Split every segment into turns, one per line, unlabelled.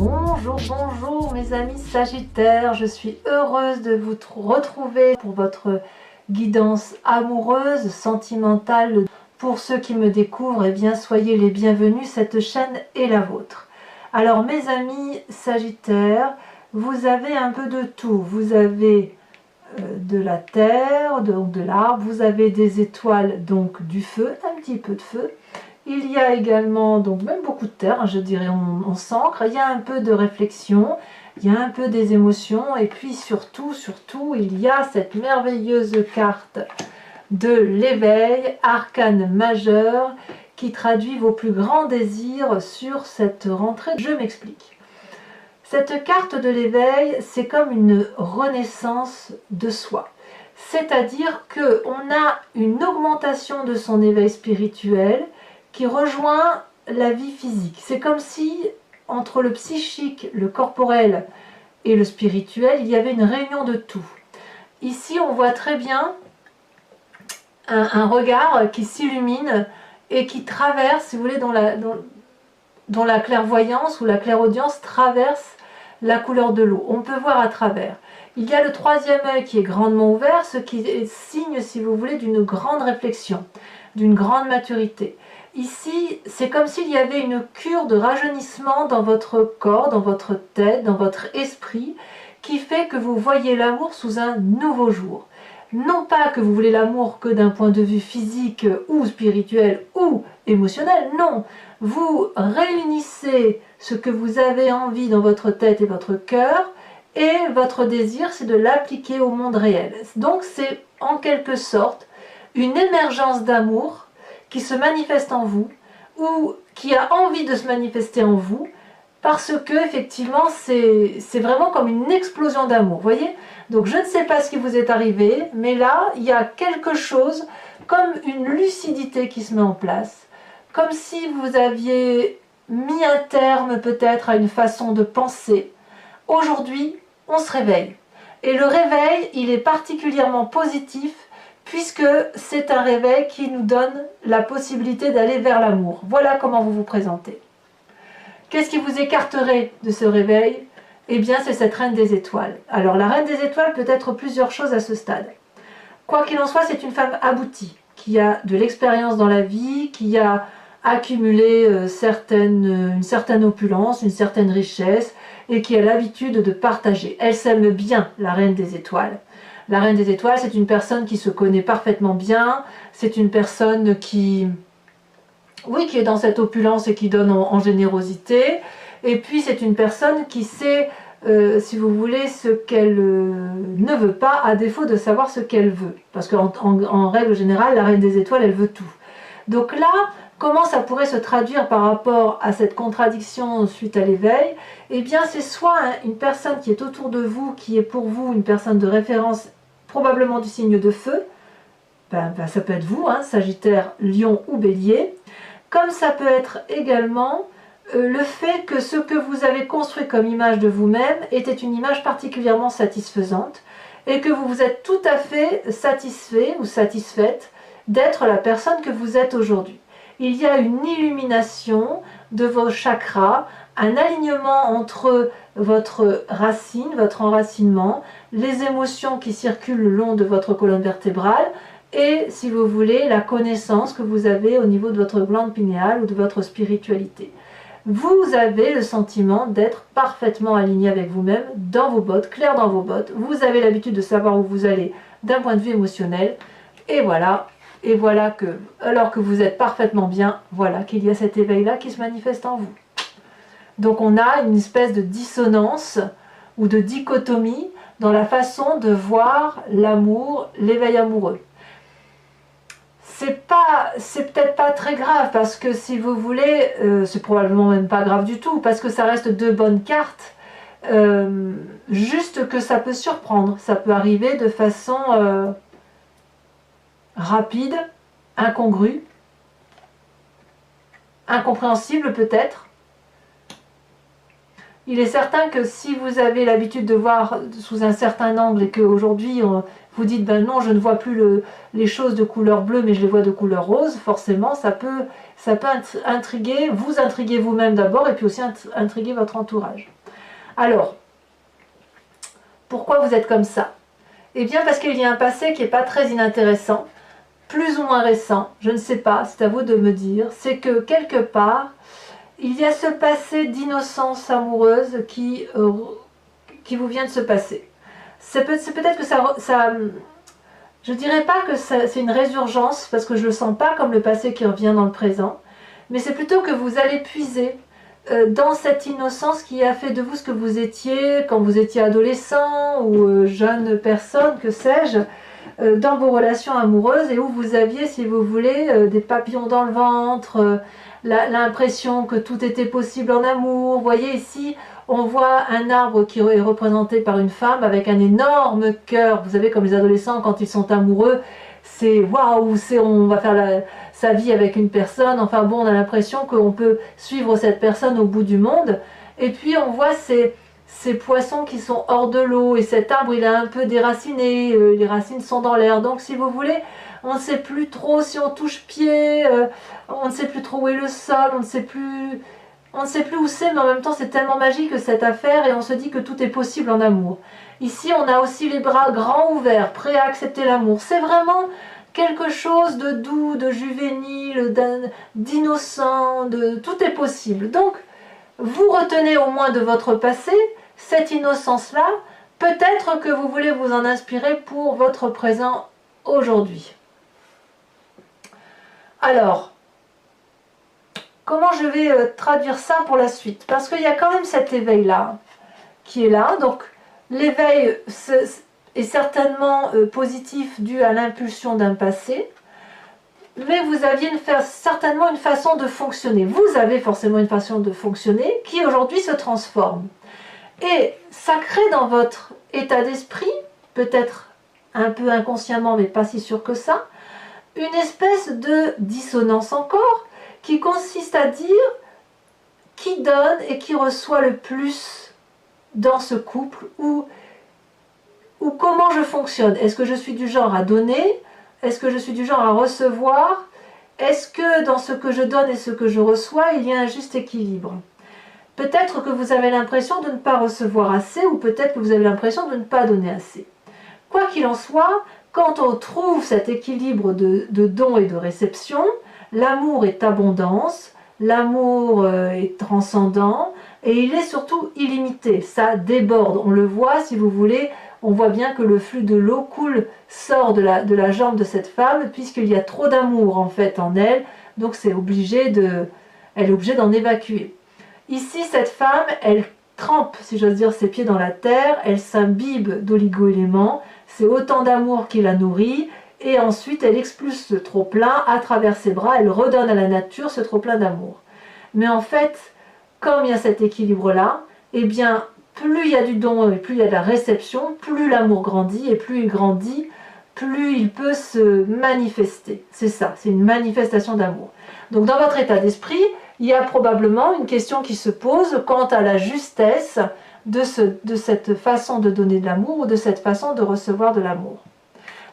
Bonjour, bonjour mes amis Sagittaires, je suis heureuse de vous retrouver pour votre guidance amoureuse, sentimentale. Pour ceux qui me découvrent, eh bien soyez les bienvenus, cette chaîne est la vôtre. Alors mes amis Sagittaires, vous avez un peu de tout, vous avez de la terre, donc de l'arbre, vous avez des étoiles, donc du feu, un petit peu de feu. Il y a également, donc même beaucoup de terre, je dirais, on s'ancre, il y a un peu de réflexion, il y a un peu des émotions, et puis surtout, il y a cette merveilleuse carte de l'éveil, arcane majeur, qui traduit vos plus grands désirs sur cette rentrée. Je m'explique. Cette carte de l'éveil, c'est comme une renaissance de soi. C'est-à-dire qu'on a une augmentation de son éveil spirituel qui rejoint la vie physique. C'est comme si, entre le psychique, le corporel et le spirituel, il y avait une réunion de tout. Ici, on voit très bien un regard qui s'illumine et qui traverse, si vous voulez, dont la clairvoyance ou la clairaudience traverse la couleur de l'eau. On peut voir à travers. Il y a le troisième œil qui est grandement ouvert, ce qui est signe, si vous voulez, d'une grande réflexion, d'une grande maturité. Ici, c'est comme s'il y avait une cure de rajeunissement dans votre corps, dans votre tête, dans votre esprit, qui fait que vous voyez l'amour sous un nouveau jour. Non pas que vous voulez l'amour que d'un point de vue physique ou spirituel ou émotionnel, non. Vous réunissez ce que vous avez envie dans votre tête et votre cœur, et votre désir, c'est de l'appliquer au monde réel. Donc c'est en quelque sorte une émergence d'amour qui se manifeste en vous, ou qui a envie de se manifester en vous, parce que effectivement c'est vraiment comme une explosion d'amour, voyez. Donc je ne sais pas ce qui vous est arrivé, mais là il y a quelque chose comme une lucidité qui se met en place, comme si vous aviez mis un terme peut-être à une façon de penser. Aujourd'hui on se réveille, et le réveil il est particulièrement positif, puisque c'est un réveil qui nous donne la possibilité d'aller vers l'amour. Voilà comment vous vous présentez. Qu'est-ce qui vous écarterait de ce réveil? Eh bien, c'est cette reine des étoiles. Alors, la reine des étoiles peut être plusieurs choses à ce stade. Quoi qu'il en soit, c'est une femme aboutie, qui a de l'expérience dans la vie, qui a accumulé une certaine opulence, une certaine richesse, et qui a l'habitude de partager. Elle s'aime bien, la reine des étoiles. La reine des étoiles, c'est une personne qui se connaît parfaitement bien, c'est une personne qui est dans cette opulence et qui donne en générosité, et puis c'est une personne qui sait, si vous voulez, ce qu'elle ne veut pas, à défaut de savoir ce qu'elle veut. Parce qu'en règle générale, la reine des étoiles, elle veut tout. Donc là, comment ça pourrait se traduire par rapport à cette contradiction suite à l'éveil? Eh bien, c'est soit une personne qui est autour de vous, qui est pour vous une personne de référence, probablement du signe de feu, ça peut être vous, Sagittaire, Lion ou Bélier, comme ça peut être également le fait que ce que vous avez construit comme image de vous-même était une image particulièrement satisfaisante, et que vous vous êtes tout à fait satisfait ou satisfaite d'être la personne que vous êtes aujourd'hui. Il y a une illumination de vos chakras, un alignement entre votre racine, votre enracinement, les émotions qui circulent le long de votre colonne vertébrale, et, si vous voulez, la connaissance que vous avez au niveau de votre glande pinéale ou de votre spiritualité. Vous avez le sentiment d'être parfaitement aligné avec vous-même, dans vos bottes, clair dans vos bottes. Vous avez l'habitude de savoir où vous allez d'un point de vue émotionnel, et voilà que, alors que vous êtes parfaitement bien, voilà qu'il y a cet éveil-là qui se manifeste en vous. Donc on a une espèce de dissonance ou de dichotomie dans la façon de voir l'amour, l'éveil amoureux. C'est peut-être pas très grave, parce que si vous voulez, c'est probablement même pas grave du tout, parce que ça reste deux bonnes cartes, juste que ça peut surprendre, ça peut arriver de façon rapide, incongrue, incompréhensible peut-être. il est certain que si vous avez l'habitude de voir sous un certain angle et qu'aujourd'hui vous dites ben non, je ne vois plus les choses de couleur bleue mais je les vois de couleur rose, forcément ça peut intriguer, vous intriguer vous-même d'abord et puis aussi intriguer votre entourage. Alors, pourquoi vous êtes comme ça? Eh bien parce qu'il y a un passé qui n'est pas très inintéressant, plus ou moins récent, je ne sais pas, c'est à vous de me dire, c'est que quelque part, il y a ce passé d'innocence amoureuse qui vous vient de se passer. C'est peut-être que ça je dirais pas que c'est une résurgence, parce que je le sens pas comme le passé qui revient dans le présent, mais c'est plutôt que vous allez puiser dans cette innocence qui a fait de vous ce que vous étiez quand vous étiez adolescent ou jeune personne, que sais-je, dans vos relations amoureuses et où vous aviez, si vous voulez, des papillons dans le ventre, l'impression que tout était possible en amour. Vous voyez ici, on voit un arbre qui est représenté par une femme avec un énorme cœur. Vous savez, comme les adolescents, quand ils sont amoureux, c'est waouh, on va faire sa vie avec une personne. Enfin bon, on a l'impression qu'on peut suivre cette personne au bout du monde. Et puis on voit ces poissons qui sont hors de l'eau et cet arbre il est un peu déraciné, les racines sont dans l'air, donc si vous voulez on ne sait plus trop si on touche pied, on ne sait plus trop où est le sol, on ne sait plus où c'est, mais en même temps c'est tellement magique cette affaire et on se dit que tout est possible en amour. Ici on a aussi les bras grands ouverts, prêts à accepter l'amour, c'est vraiment quelque chose de doux, de juvénile, d'innocent, tout est possible. Donc vous retenez au moins de votre passé cette innocence-là, peut-être que vous voulez vous en inspirer pour votre présent aujourd'hui. Alors, comment je vais traduire ça pour la suite? Parce qu'il y a quand même cet éveil-là qui est là. Donc, l'éveil est certainement positif dû à l'impulsion d'un passé, mais vous aviez certainement une façon de fonctionner. Vous avez forcément une façon de fonctionner qui aujourd'hui se transforme. Et ça crée dans votre état d'esprit, peut-être un peu inconsciemment, mais pas si sûr que ça, une espèce de dissonance encore, qui consiste à dire qui donne et qui reçoit le plus dans ce couple, ou comment je fonctionne. Est-ce que je suis du genre à donner? Est-ce que je suis du genre à recevoir? Est-ce que dans ce que je donne et ce que je reçois, il y a un juste équilibre? Peut-être que vous avez l'impression de ne pas recevoir assez, ou peut-être que vous avez l'impression de ne pas donner assez. Quoi qu'il en soit, quand on trouve cet équilibre de don et de réception, l'amour est abondance, l'amour est transcendant, et il est surtout illimité, ça déborde. On le voit, si vous voulez, on voit bien que le flux de l'eau sort de la jambe de cette femme, puisqu'il y a trop d'amour en fait en elle, donc elle est obligée d'en évacuer. Ici, cette femme, elle trempe, si j'ose dire, ses pieds dans la terre, elle s'imbibe d'oligo-éléments, c'est autant d'amour qui la nourrit, et ensuite elle expulse ce trop-plein à travers ses bras, elle redonne à la nature ce trop-plein d'amour. Mais en fait, comme il y a cet équilibre-là, eh bien, plus il y a du don et plus il y a de la réception, plus l'amour grandit, et plus il grandit, plus il peut se manifester. C'est ça, c'est une manifestation d'amour. Donc dans votre état d'esprit, il y a probablement une question qui se pose quant à la justesse de cette façon de donner de l'amour ou de cette façon de recevoir de l'amour.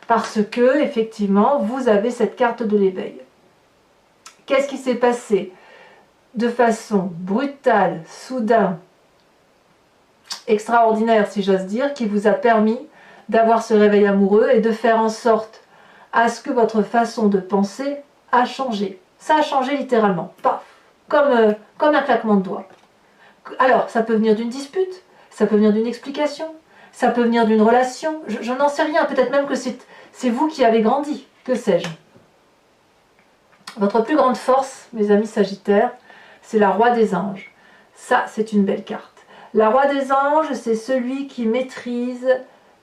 Parce que, effectivement, vous avez cette carte de l'éveil. Qu'est-ce qui s'est passé de façon brutale, soudain, extraordinaire, si j'ose dire, qui vous a permis d'avoir ce réveil amoureux et de faire en sorte à ce que votre façon de penser a changé. Ça a changé littéralement, paf, comme un claquement de doigts. Alors, ça peut venir d'une dispute, ça peut venir d'une explication, ça peut venir d'une relation, je n'en sais rien, peut-être même que c'est vous qui avez grandi, que sais-je. Votre plus grande force, mes amis Sagittaires, c'est la Roi des Anges. Ça, c'est une belle carte. La Roi des Anges, c'est celui qui maîtrise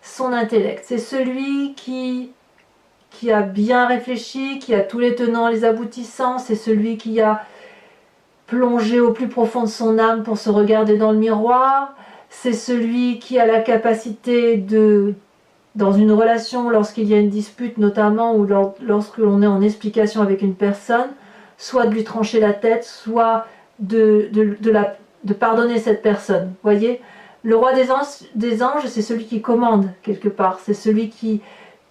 son intellect, c'est celui qui a bien réfléchi, qui a tous les tenants, les aboutissants, c'est celui qui a plongé au plus profond de son âme pour se regarder dans le miroir, c'est celui qui a la capacité de, dans une relation, lorsqu'il y a une dispute notamment, ou lorsque l'on est en explication avec une personne, soit de lui trancher la tête, soit de de pardonner cette personne. Vous voyez, le roi des anges, c'est celui qui commande quelque part, c'est celui qui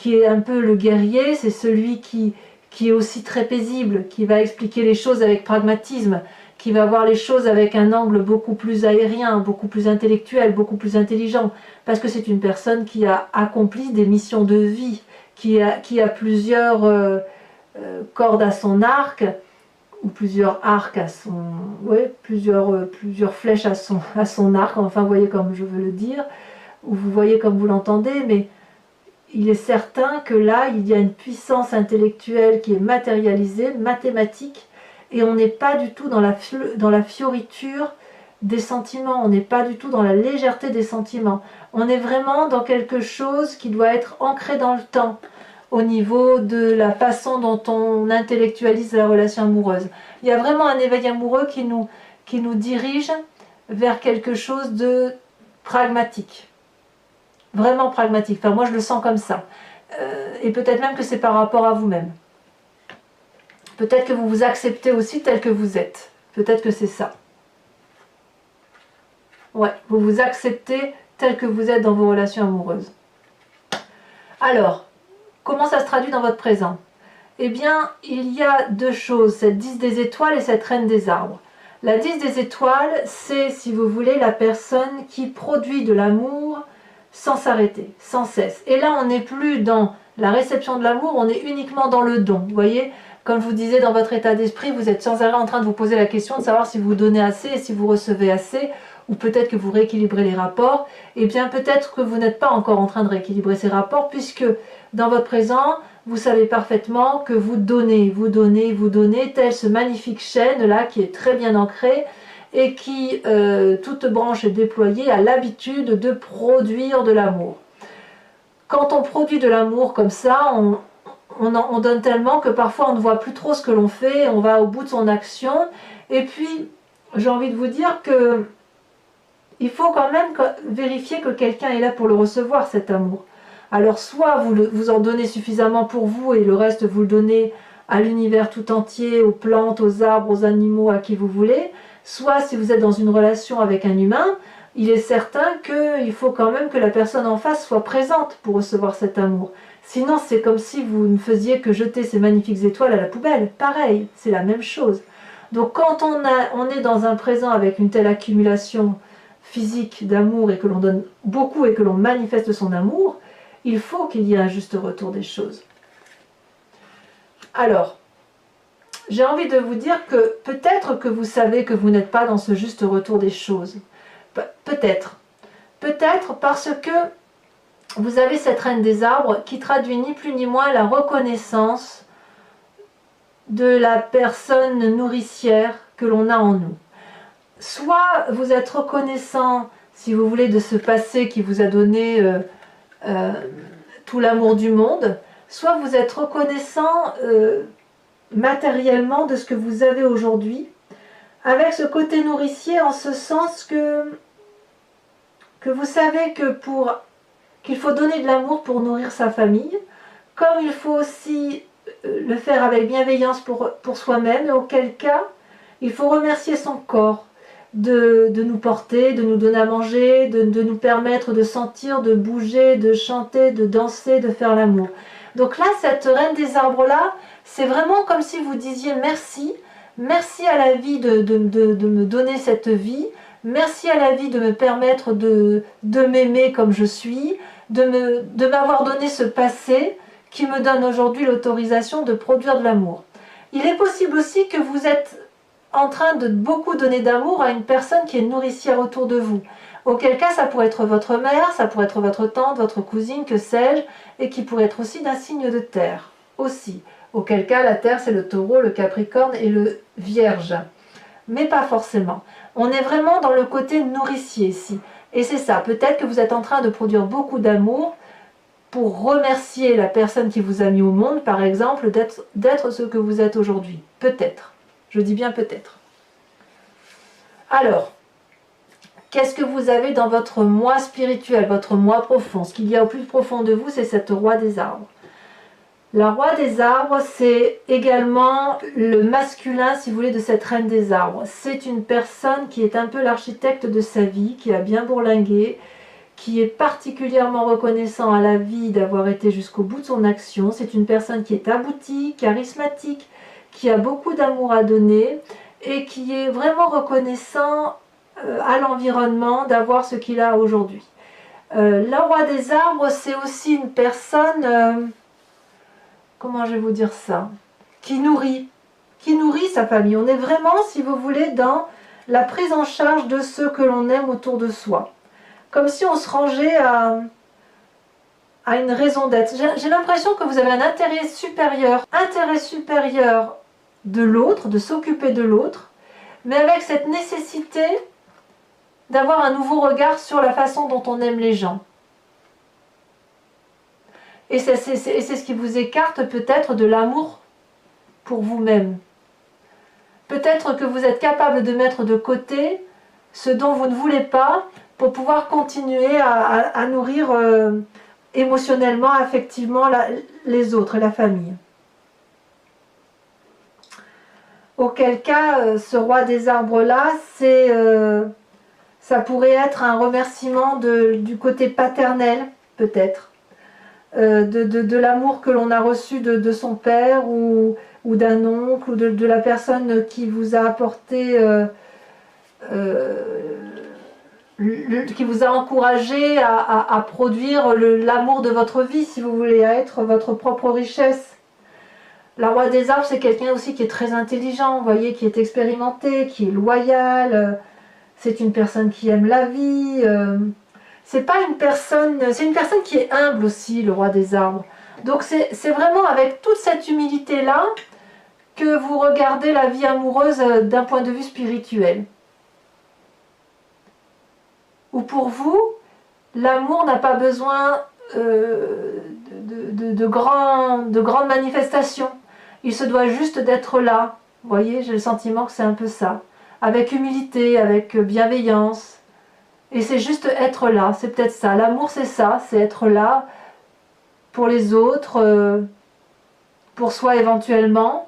est un peu le guerrier, c'est celui qui est aussi très paisible, qui va expliquer les choses avec pragmatisme, qui va voir les choses avec un angle beaucoup plus aérien, beaucoup plus intellectuel, beaucoup plus intelligent, parce que c'est une personne qui a accompli des missions de vie, qui a plusieurs cordes à son arc, ou plusieurs arcs à son... Oui, plusieurs flèches à son arc, enfin vous voyez comme je veux le dire, ou vous voyez comme vous l'entendez, mais il est certain que là, il y a une puissance intellectuelle qui est matérialisée, mathématique, et on n'est pas du tout dans la fioriture des sentiments, on n'est pas du tout dans la légèreté des sentiments. On est vraiment dans quelque chose qui doit être ancré dans le temps, au niveau de la façon dont on intellectualise la relation amoureuse. Il y a vraiment un éveil amoureux qui nous dirige vers quelque chose de pragmatique. Vraiment pragmatique. Enfin, moi, je le sens comme ça. Et peut-être même que c'est par rapport à vous-même. Peut-être que vous vous acceptez aussi tel que vous êtes. Peut-être que c'est ça. Ouais, vous vous acceptez tel que vous êtes dans vos relations amoureuses. Alors, comment ça se traduit dans votre présent? Eh bien, il y a deux choses, cette 10 des étoiles et cette reine des arbres. La 10 des étoiles, c'est, si vous voulez, la personne qui produit de l'amour sans s'arrêter, sans cesse. Et là, on n'est plus dans la réception de l'amour, on est uniquement dans le don. Vous voyez, comme je vous disais, dans votre état d'esprit, vous êtes sans arrêt en train de vous poser la question de savoir si vous donnez assez et si vous recevez assez, ou peut-être que vous rééquilibrez les rapports. Eh bien, peut-être que vous n'êtes pas encore en train de rééquilibrer ces rapports, puisque dans votre présent, vous savez parfaitement que vous donnez, telle ce magnifique chaîne-là qui est très bien ancrée, et qui, toute branche est déployée, a l'habitude de produire de l'amour. Quand on produit de l'amour comme ça, on donne tellement que parfois on ne voit plus trop ce que l'on fait, on va au bout de son action, et puis j'ai envie de vous dire que il faut quand même vérifier que quelqu'un est là pour le recevoir, cet amour. Alors soit vous en donnez suffisamment pour vous et le reste vous le donnez à l'univers tout entier, aux plantes, aux arbres, aux animaux, à qui vous voulez, soit si vous êtes dans une relation avec un humain, il est certain qu'il faut quand même que la personne en face soit présente pour recevoir cet amour. Sinon, c'est comme si vous ne faisiez que jeter ces magnifiques étoiles à la poubelle. Pareil, c'est la même chose. Donc quand on est dans un présent avec une telle accumulation physique d'amour et que l'on donne beaucoup et que l'on manifeste son amour, il faut qu'il y ait un juste retour des choses. Alors, j'ai envie de vous dire que peut-être que vous savez que vous n'êtes pas dans ce juste retour des choses. Peut-être. Peut-être parce que vous avez cette reine des arbres qui traduit ni plus ni moins la reconnaissance de la personne nourricière que l'on a en nous. Soit vous êtes reconnaissant, si vous voulez, de ce passé qui vous a donné tout l'amour du monde, soit vous êtes reconnaissant matériellement de ce que vous avez aujourd'hui, avec ce côté nourricier en ce sens que vous savez que qu'il faut donner de l'amour pour nourrir sa famille, comme il faut aussi le faire avec bienveillance pour soi-même, et auquel cas il faut remercier son corps de nous porter, de nous donner à manger, de nous permettre de sentir, de bouger, de chanter, de danser, de faire l'amour. Donc là, cette reine des arbres-là, c'est vraiment comme si vous disiez merci, merci à la vie de me donner cette vie, merci à la vie de me permettre de m'aimer comme je suis, de m'avoir donné ce passé qui me donne aujourd'hui l'autorisation de produire de l'amour. Il est possible aussi que vous êtes en train de beaucoup donner d'amour à une personne qui est nourricière autour de vous. Auquel cas, ça pourrait être votre mère, ça pourrait être votre tante, votre cousine, que sais-je, et qui pourrait être aussi d'un signe de terre, aussi. Auquel cas, la terre, c'est le taureau, le capricorne et le vierge. Mais pas forcément. On est vraiment dans le côté nourricier ici. Et c'est ça, peut-être que vous êtes en train de produire beaucoup d'amour pour remercier la personne qui vous a mis au monde, par exemple, d'être ce que vous êtes aujourd'hui. Peut-être. Je dis bien peut-être. Alors, qu'est-ce que vous avez dans votre moi spirituel, votre moi profond? Ce qu'il y a au plus profond de vous, c'est cette roi des arbres. La roi des arbres, c'est également le masculin, si vous voulez, de cette reine des arbres. C'est une personne qui est un peu l'architecte de sa vie, qui a bien bourlingué, qui est particulièrement reconnaissant à la vie d'avoir été jusqu'au bout de son action. C'est une personne qui est aboutie, charismatique, qui a beaucoup d'amour à donner et qui est vraiment reconnaissant à l'environnement d'avoir ce qu'il a aujourd'hui. Le roi des arbres, c'est aussi une personne... comment je vais vous dire ça, qui nourrit sa famille. On est vraiment, si vous voulez, dans la prise en charge de ceux que l'on aime autour de soi. Comme si on se rangeait à une raison d'être. J'ai l'impression que vous avez un intérêt supérieur de l'autre, de s'occuper de l'autre, mais avec cette nécessité d'avoir un nouveau regard sur la façon dont on aime les gens. Et c'est ce qui vous écarte peut-être de l'amour pour vous-même. Peut-être que vous êtes capable de mettre de côté ce dont vous ne voulez pas pour pouvoir continuer à nourrir émotionnellement, affectivement les autres et la famille. Auquel cas, ce roi des arbres-là, ça pourrait être un remerciement du côté paternel, peut-être. De l'amour que l'on a reçu de son père ou d'un oncle ou de la personne qui vous a apporté, qui vous a encouragé à produire l'amour de votre vie, si vous voulez, à être votre propre richesse. La roi des arbres, c'est quelqu'un aussi qui est très intelligent, vous voyez, qui est expérimenté, qui est loyal, c'est une personne qui aime la vie. C'est une personne qui est humble aussi, le roi des arbres. Donc c'est vraiment avec toute cette humilité-là que vous regardez la vie amoureuse d'un point de vue spirituel. Ou pour vous, l'amour n'a pas besoin de grandes manifestations. Il se doit juste d'être là. Vous voyez, j'ai le sentiment que c'est un peu ça. Avec humilité, avec bienveillance. Et c'est juste être là, c'est peut-être ça. L'amour, c'est ça, c'est être là pour les autres, pour soi éventuellement.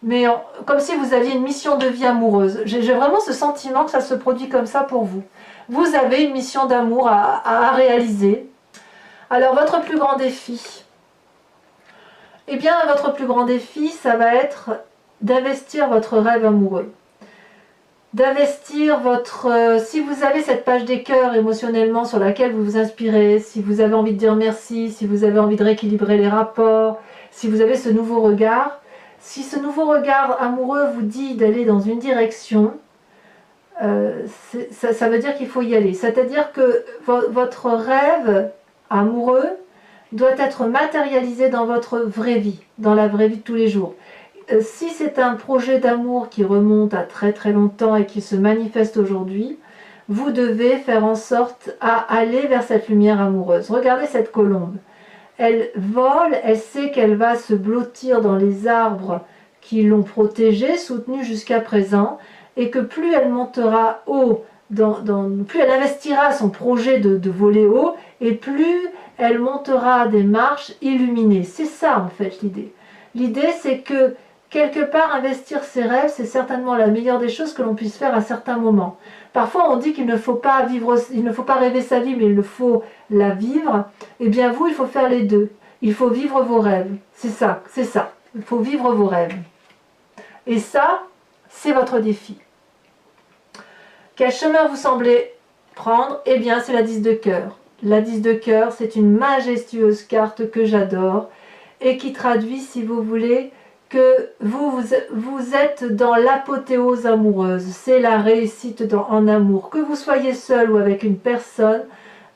Mais comme si vous aviez une mission de vie amoureuse. J'ai vraiment ce sentiment que ça se produit comme ça pour vous. Vous avez une mission d'amour à réaliser. Alors, votre plus grand défi, eh bien, votre plus grand défi, ça va être d'investir votre rêve amoureux. D'investir si vous avez cette page des cœurs émotionnellement sur laquelle vous vous inspirez, si vous avez envie de dire merci, si vous avez envie de rééquilibrer les rapports, si vous avez ce nouveau regard, si ce nouveau regard amoureux vous dit d'aller dans une direction, ça veut dire qu'il faut y aller. C'est-à-dire que votre rêve amoureux doit être matérialisé dans votre vraie vie, dans la vraie vie de tous les jours. Si c'est un projet d'amour qui remonte à très très longtemps et qui se manifeste aujourd'hui, vous devez faire en sorte à aller vers cette lumière amoureuse. Regardez cette colombe. Elle vole, elle sait qu'elle va se blottir dans les arbres qui l'ont protégée, soutenue jusqu'à présent, et que plus elle montera haut, plus elle investira son projet de voler haut, et plus elle montera des marches illuminées. C'est ça en fait l'idée. L'idée c'est que quelque part, investir ses rêves, c'est certainement la meilleure des choses que l'on puisse faire à certains moments. Parfois, on dit qu'il ne faut pas rêver sa vie, mais il faut la vivre. Eh bien, vous, il faut faire les deux. Il faut vivre vos rêves. C'est ça, c'est ça. Il faut vivre vos rêves. Et ça, c'est votre défi. Quel chemin vous semblez prendre? Eh bien, c'est la 10 de cœur. La 10 de cœur, c'est une majestueuse carte que j'adore et qui traduit, si vous voulez, que vous êtes dans l'apothéose amoureuse, c'est la réussite en amour. Que vous soyez seul ou avec une personne,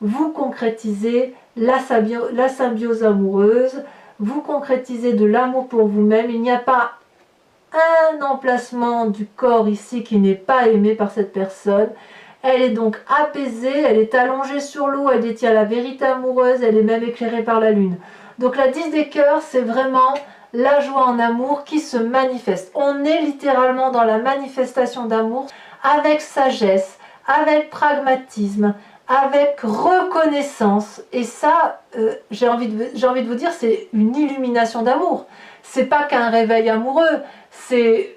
vous concrétisez la symbiose amoureuse, vous concrétisez de l'amour pour vous-même. Il n'y a pas un emplacement du corps ici qui n'est pas aimé par cette personne. Elle est donc apaisée, elle est allongée sur l'eau, elle détient la vérité amoureuse, elle est même éclairée par la lune. Donc la 10 des cœurs, c'est vraiment la joie en amour qui se manifeste. On est littéralement dans la manifestation d'amour avec sagesse, avec pragmatisme, avec reconnaissance. Et ça, j'ai envie de vous dire, c'est une illumination d'amour. C'est pas qu'un réveil amoureux, c'est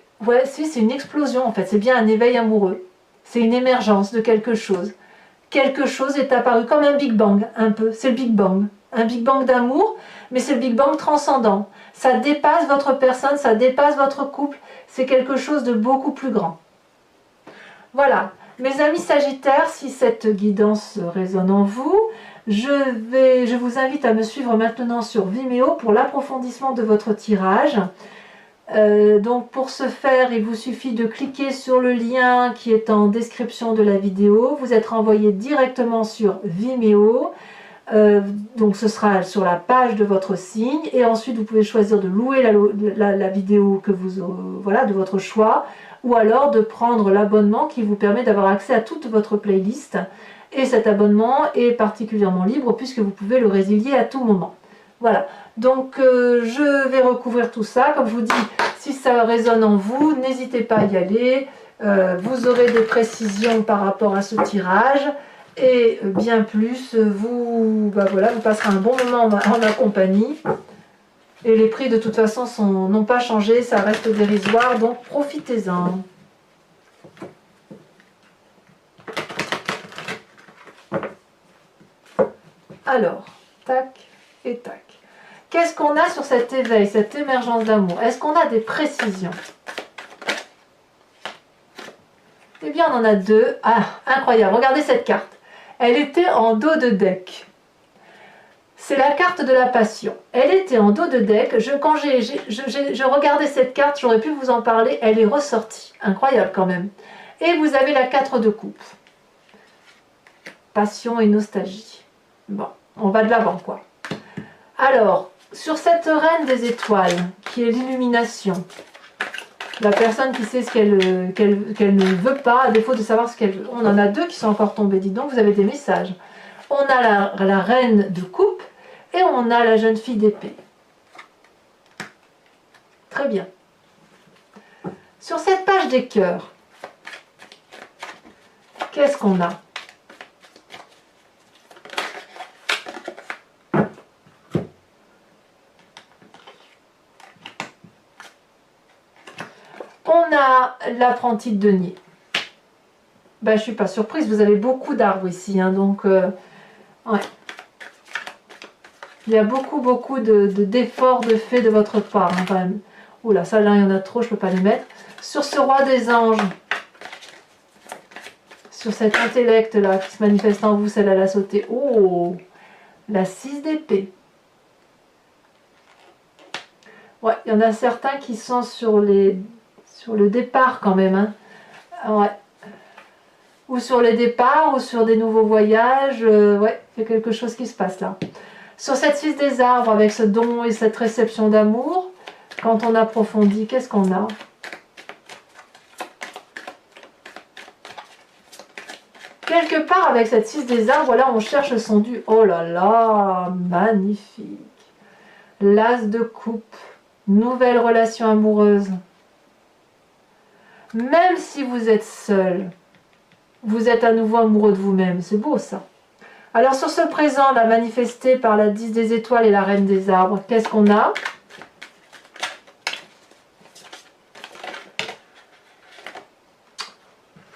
une explosion en fait, c'est bien un éveil amoureux. C'est une émergence de quelque chose. Quelque chose est apparu comme un Big Bang, un peu. C'est le Big Bang. Un Big Bang d'amour, mais c'est le Big Bang transcendant. Ça dépasse votre personne, ça dépasse votre couple. C'est quelque chose de beaucoup plus grand. Voilà. Mes amis Sagittaires, si cette guidance résonne en vous, je vous invite à me suivre maintenant sur Vimeo pour l'approfondissement de votre tirage. Donc pour ce faire, il vous suffit de cliquer sur le lien qui est en description de la vidéo. Vous êtes renvoyé directement sur Vimeo. Donc ce sera sur la page de votre signe. Et ensuite, vous pouvez choisir de louer la vidéo que voilà, de votre choix. Ou alors de prendre l'abonnement qui vous permet d'avoir accès à toute votre playlist. Et cet abonnement est particulièrement libre puisque vous pouvez le résilier à tout moment. Voilà, donc je vais recouvrir tout ça. Comme je vous dis, si ça résonne en vous, n'hésitez pas à y aller. Vous aurez des précisions par rapport à ce tirage. Et bien plus, vous passerez un bon moment en ma compagnie. Et les prix de toute façon n'ont pas changé, ça reste dérisoire, donc profitez-en. Alors, tac et tac. Qu'est-ce qu'on a sur cet éveil, cette émergence d'amour? Est-ce qu'on a des précisions? Eh bien, on en a deux. Ah, incroyable, regardez cette carte. Elle était en dos de deck. C'est la carte de la passion. Elle était en dos de deck. Quand je regardais cette carte, j'aurais pu vous en parler. Elle est ressortie. Incroyable quand même. Et vous avez la 4 de coupe. Passion et nostalgie. Bon, on va de l'avant quoi. Alors, sur cette reine des étoiles, qui est l'illumination, la personne qui sait ce qu'elle ne veut pas, à défaut de savoir ce qu'elle veut. On en a deux qui sont encore tombés, dis donc, vous avez des messages. On a la reine de coupe et on a la jeune fille d'épée. Très bien. Sur cette page des cœurs, qu'est-ce qu'on a? On a l'apprenti de denier. Ben, je ne suis pas surprise, vous avez beaucoup d'arbres ici, hein, donc ouais. Il y a beaucoup d'efforts de fait de votre part, hein, quand même. Oula, ça là, il y en a trop, je ne peux pas les mettre. Sur ce roi des anges, sur cet intellect là qui se manifeste en vous, celle-là l'a sauté. Oh, la 6 d'épée. Ouais, il y en a certains qui sont sur le départ quand même, hein. Ouais. Ou sur les départs, ou sur des nouveaux voyages. Ouais, il y a quelque chose qui se passe là. Sur cette 6 des arbres, avec ce don et cette réception d'amour, quand on approfondit, qu'est-ce qu'on a? Quelque part, avec cette 6 des arbres, là, on cherche son dû. Oh là là, magnifique. L'as de coupe, nouvelle relation amoureuse. Même si vous êtes seul, vous êtes à nouveau amoureux de vous-même. C'est beau ça. Alors sur ce présent, là, manifesté par la 10 des étoiles et la reine des arbres, qu'est-ce qu'on a?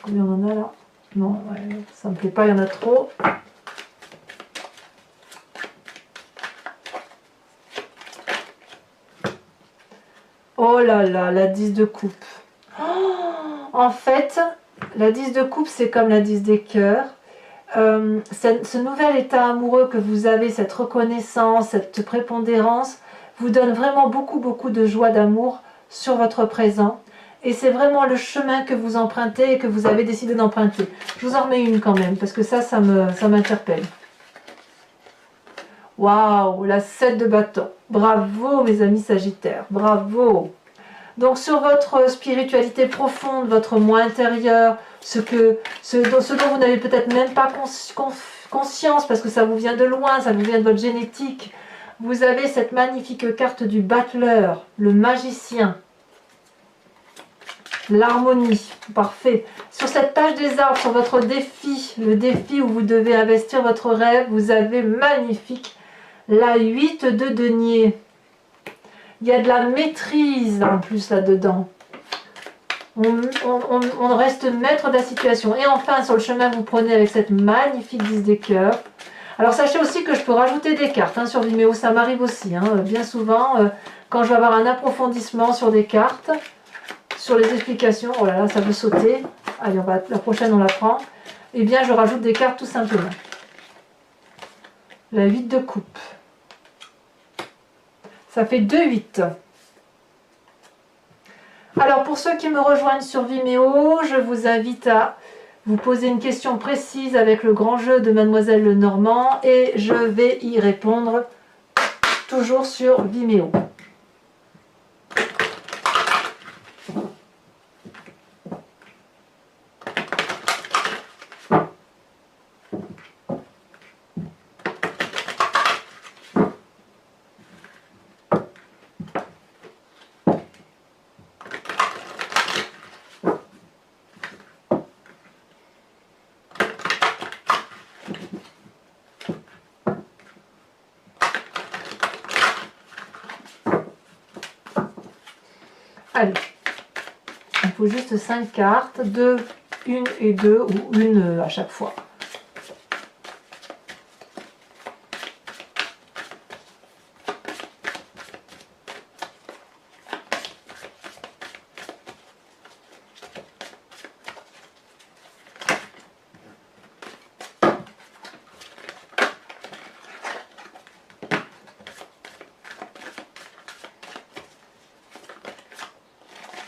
Combien on en a là? Non, ouais, ça me plaît pas, il y en a trop. Oh là là, la 10 de coupe. Oh, en fait, la 10 de coupe, c'est comme la 10 des cœurs. Ce nouvel état amoureux que vous avez, cette reconnaissance, cette prépondérance, vous donne vraiment beaucoup de joie d'amour sur votre présent. Et c'est vraiment le chemin que vous empruntez et que vous avez décidé d'emprunter. Je vous en remets une quand même, parce que ça m'interpelle. Waouh, la 7 de bâton. Bravo mes amis Sagittaires, bravo. Donc sur votre spiritualité profonde, votre moi intérieur, ce dont vous n'avez peut-être même pas conscience parce que ça vous vient de loin, ça vous vient de votre génétique, vous avez cette magnifique carte du battleur, le magicien. l'harmonie, parfait. Sur cette tâche des arbres, sur votre défi, le défi où vous devez investir votre rêve, vous avez magnifique la 8 de denier. Il y a de la maîtrise en plus là-dedans. On reste maître de la situation. Et enfin, sur le chemin que vous prenez avec cette magnifique 10 des cœurs. Alors sachez aussi que je peux rajouter des cartes hein, sur Vimeo, ça m'arrive aussi. Hein, bien souvent, quand je vais avoir un approfondissement sur des cartes, sur les explications, oh là là, ça veut sauter. Allez, la prochaine on la prend. Eh bien, je rajoute des cartes tout simplement. La 8 de coupe. Ça fait 2-8. Alors, pour ceux qui me rejoignent sur Vimeo, je vous invite à vous poser une question précise avec le grand jeu de Mademoiselle Lenormand et je vais y répondre toujours sur Vimeo. Allez, il faut juste 5 cartes, 2, 1 et 2, ou une à chaque fois.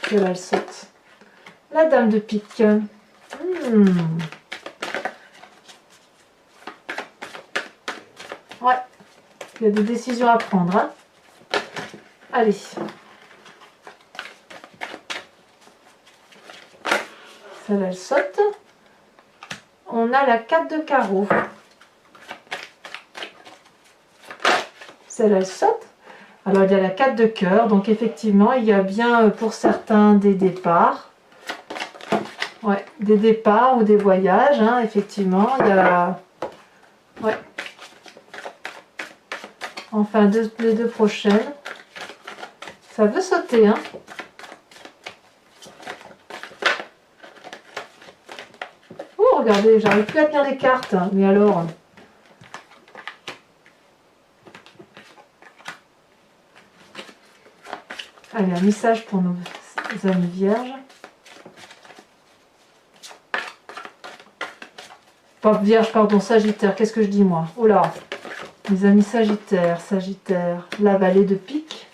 Et là, elle saute. La dame de pique. Ouais, il y a des décisions à prendre. Hein. Allez. Celle-là, elle saute. On a la 4 de carreau. Celle-là, elle saute. Alors, il y a la 4 de cœur. Donc, effectivement, il y a bien pour certains des départs. Ouais, des départs ou des voyages. Hein, effectivement, il y a... Ouais. Enfin, les deux prochaines. Ça veut sauter, hein. Oh, regardez, j'arrive plus à tenir les cartes. Mais alors... Allez, un message pour nos amis vierges. Pas vierge, pardon, sagittaire. Qu'est-ce que je dis, moi? Oh là, mes amis sagittaires, la vallée de pique.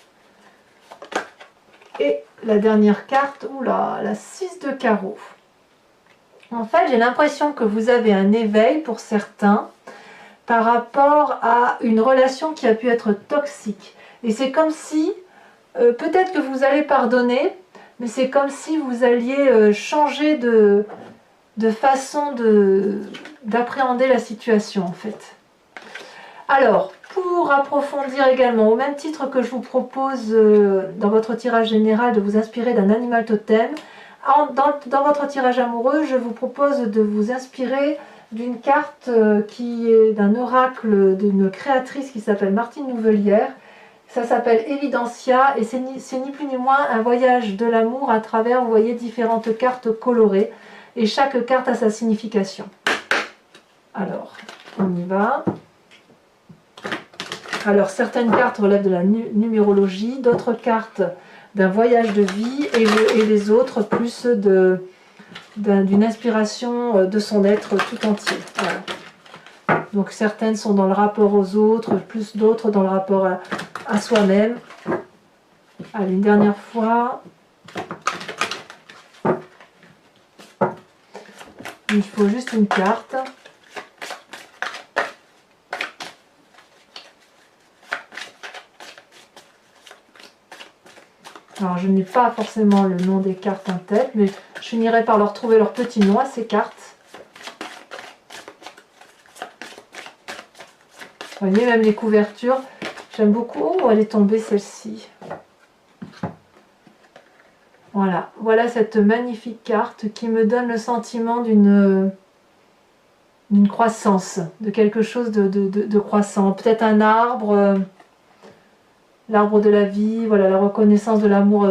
Et la dernière carte, oula, la 6 de carreau. En fait, j'ai l'impression que vous avez un éveil pour certains par rapport à une relation qui a pu être toxique. Et c'est comme si, peut-être que vous allez pardonner, mais c'est comme si vous alliez changer de façon d'appréhender la situation en fait. Alors, pour approfondir également, au même titre que je vous propose dans votre tirage général de vous inspirer d'un animal totem, dans votre tirage amoureux, je vous propose de vous inspirer d'une carte qui est d'un oracle d'une créatrice qui s'appelle Martine Nouvelière. Ça s'appelle Evidencia et c'est ni plus ni moins un voyage de l'amour à travers, vous voyez, différentes cartes colorées. Et chaque carte a sa signification. Alors, on y va. Alors, certaines cartes relèvent de la numérologie, d'autres cartes d'un voyage de vie et les autres plus d'une inspiration de son être tout entier. Voilà. Donc, certaines sont dans le rapport aux autres, plus d'autres dans le rapport à soi-même. Allez, une dernière fois. Il faut juste une carte. Alors, je n'ai pas forcément le nom des cartes en tête, mais je finirai par leur trouver leur petit nom à ces cartes. Vous voyez, même les couvertures, j'aime beaucoup. Oh, elle est tombée celle-ci. Voilà, voilà cette magnifique carte qui me donne le sentiment d'une croissance, de quelque chose de croissant. Peut-être un arbre, l'arbre de la vie, voilà, la reconnaissance de l'amour,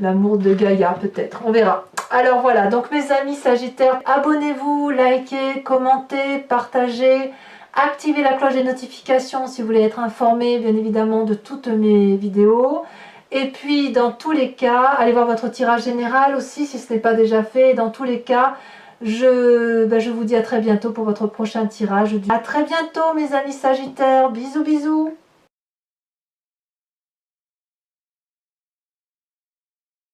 l'amour de Gaïa peut-être, on verra. Alors voilà, donc mes amis Sagittaires, abonnez-vous, likez, commentez, partagez, activez la cloche des notifications si vous voulez être informé bien évidemment de toutes mes vidéos. Et puis dans tous les cas, allez voir votre tirage général aussi si ce n'est pas déjà fait. Dans tous les cas, je vous dis à très bientôt pour votre prochain tirage. À très bientôt mes amis Sagittaires, bisous bisous.